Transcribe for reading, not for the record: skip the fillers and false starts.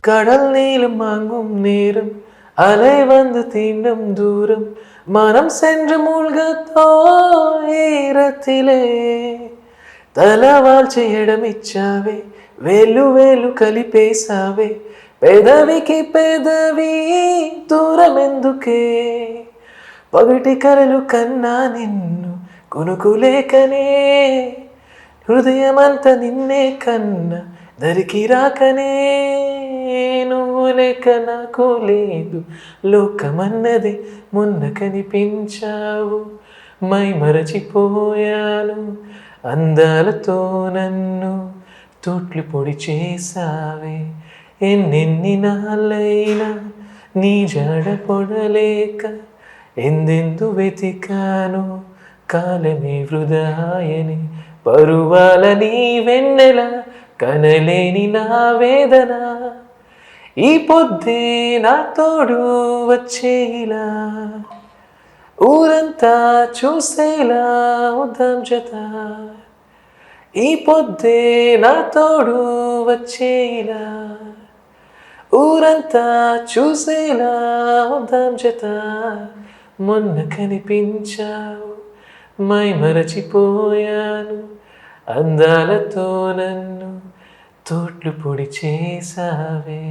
கடல் நீளம் வாங்கும் நேரம் அலை வந்து தீண்டும் தூரம் மனம் சென்று மூழ்கத்தோ ஈரத்திலே తలవాల్చి ఎడమిచ్చావే వేలు వేలు కలిపేసావే పెదవికి పెదవి దూరమెందుకే పగటి కలలు కన్నా నిన్ను కొనుకులేకనే హృదయమంత నిన్నే కన్న దరికి రాకనే నువ్వు లేక నాకు లేదు లోకమన్నది మొన్న కనిపించావు మై మరచిపోయాను అందాలతో నన్ను తోట్లు పొడి చేసావే ఎన్నెన్ని నాళ్ళైనా నీ జాడ పొడలేక ఎందెందు వెతికాను కాలమే వృధాయని పరువాల నీ వెన్నెల కనలేని నా వేదన ఈ పొద్దే నా తోడు వచ్చేలా ఊరంతా చూసేలా ఉద్దాం జత ఈ పొద్దే నా తోడు వచ్చేలా ఊరంతా చూసేలా ఉద్దాం జత మొన్న కనిపించావు మై మరచిపోయాను అందాలతో నన్ను తోట్లు పొడి చేసావే